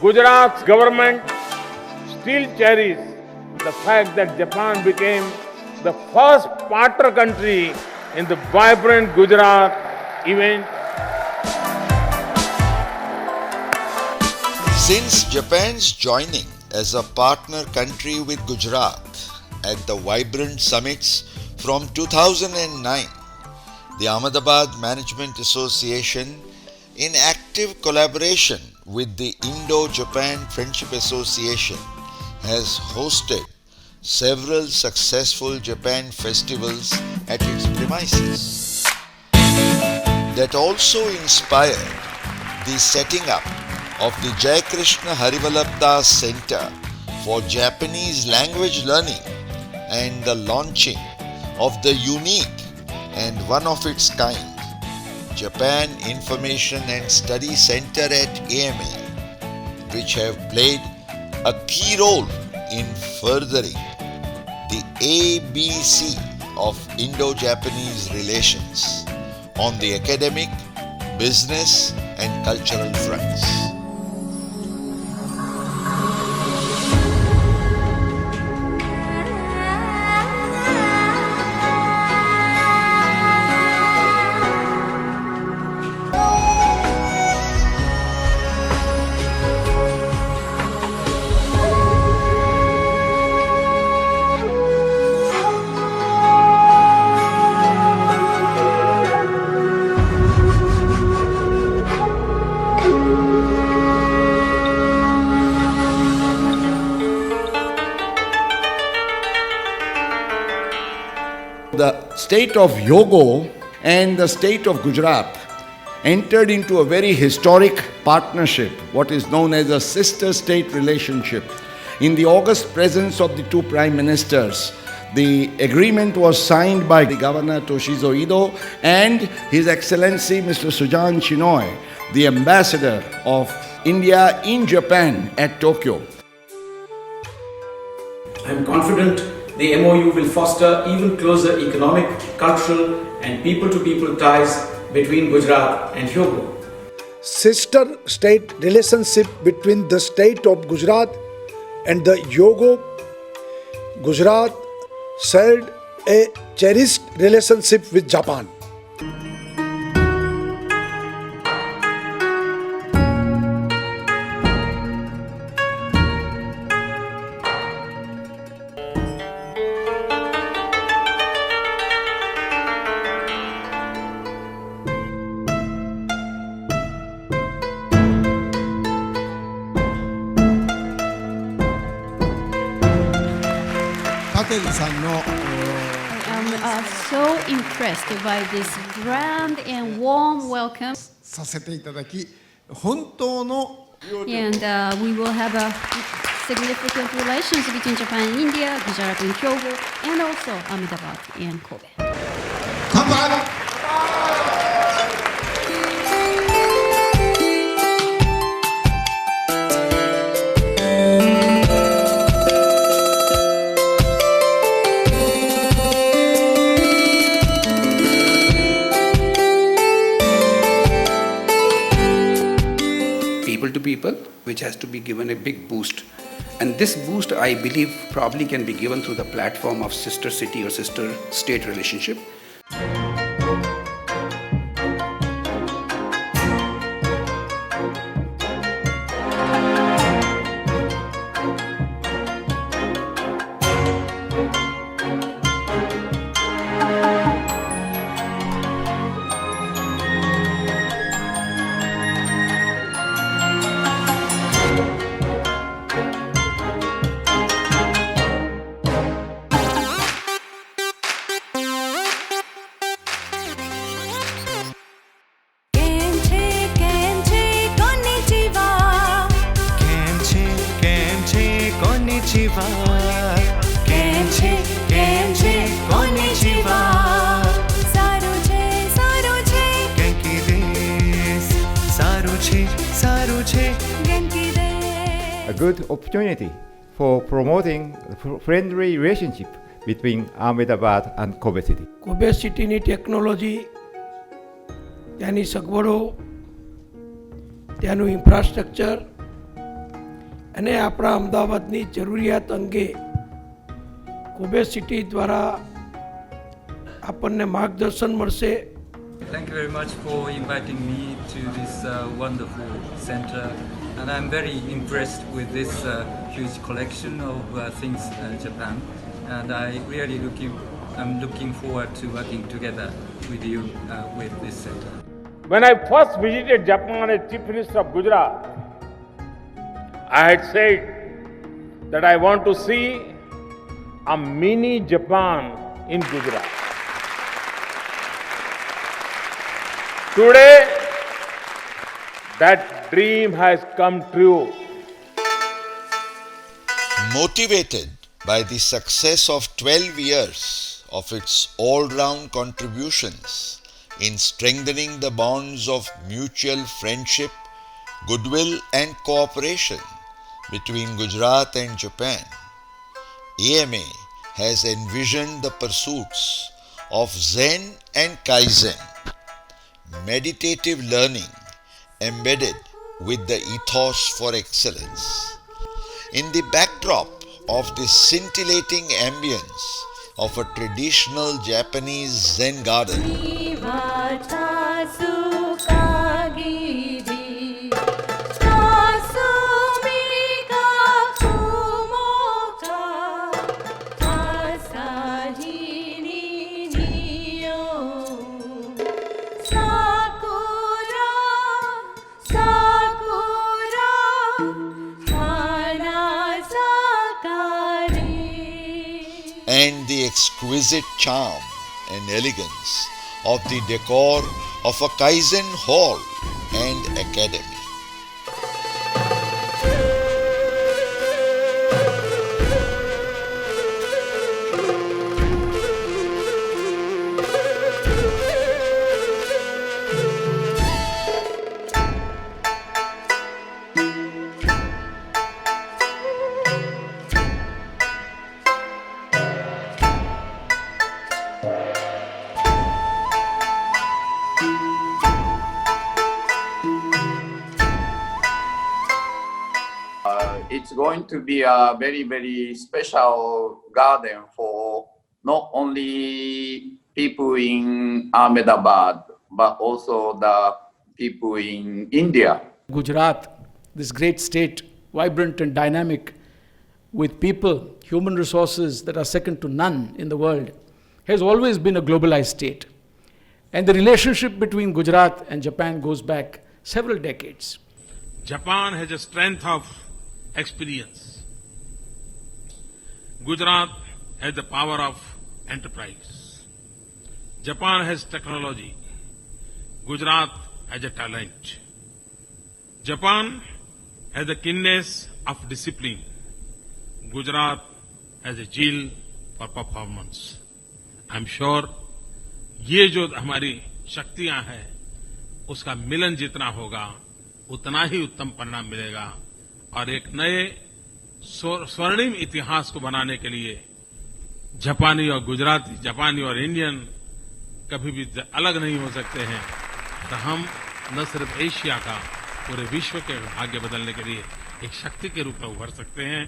Gujarat's government still cherishes the fact that Japan became the first partner country in the vibrant Gujarat event. Since Japan's joining as a partner country with Gujarat at the Vibrant Summits from 2009, the Ahmedabad Management Association, in active collaboration with the Indo-Japan Friendship Association, has hosted several successful Japan festivals at its premises. That also inspired the setting up of the Jai Krishna Harivallabh Center for Japanese Language Learning and the launching of the unique and one of its kind Japan Information and Study Center at AMA, which have played a key role in furthering the ABC of Indo-Japanese relations on the academic, business and cultural fronts. The state of Yogo and the state of Gujarat entered into a very historic partnership, what is known as a sister state relationship. In the august presence of the two prime ministers, the agreement was signed by the Governor Toshizo Ido and His Excellency Mr. Sujan Shinoy, the ambassador of India in Japan at Tokyo. I am confident the MOU will foster even closer economic, cultural and people-to-people ties between Gujarat and Hyogo. Sister state relationship between the state of Gujarat and the Hyogo. Gujarat shared a cherished relationship with Japan. I'm so impressed by this grand and warm welcome. させていただき、本当の And we will have a significant relations between Japan and India, Gujarat and Hyogo, and also Ahmedabad and Kobe. 乾杯。People to people, which has to be given a big boost. And this boost, I believe, probably can be given through the platform of sister city or sister state relationship. A good opportunity for promoting a friendly relationship between Ahmedabad and Kobe city. Kobe સિટીની technology, ત્યાંની સગવડો, ત્યાંનું infrastructure અને આપણા અમદાવાદની જરૂરિયાત અંગે Kobe city દ્વારા આપણને માર્ગદર્શન મળશે. Thank you very much for inviting me to this wonderful center, and I'm very impressed with this huge collection of things Japan, and I'm looking forward to working together with you with this center. When I first visited Japan as Chief Minister of Gujarat, I had said that I want to see a mini Japan in Gujarat. Today, that dream has come true. Motivated by the success of 12 years of its all-round contributions in strengthening the bonds of mutual friendship, goodwill and cooperation between Gujarat and Japan, AMA has envisioned the pursuits of Zen and Kaizen, meditative learning embedded with the ethos for excellence. In the backdrop of this scintillating ambience of a traditional Japanese Zen garden, and the exquisite charm and elegance of the decor of a Kaizen hall and academy. It's going to be a very, very special garden for not only people in Ahmedabad, but also the people in India. Gujarat, this great state, vibrant and dynamic, with people, human resources that are second to none in the world, has always been a globalized state. And the relationship between Gujarat and Japan goes back several decades. Japan has a strength of experience. Gujarat has the power of enterprise. Japan has technology. Gujarat has a talent. Japan has the keenness of discipline. Gujarat has a zeal for performance. I'm sure ये जो हमारी शक्तियां हैं उसका मिलन जितना होगा उतना ही उत्तम परिणाम मिलेगा और एक नए स्वर्णिम इतिहास को बनाने के लिए जापानी और गुजराती, जापानी और इंडियन कभी भी अलग नहीं हो सकते हैं। तो हम न सिर्फ एशिया का पूरे विश्व के भाग्य बदलने के लिए एक शक्ति के रूप में उभर सकते हैं।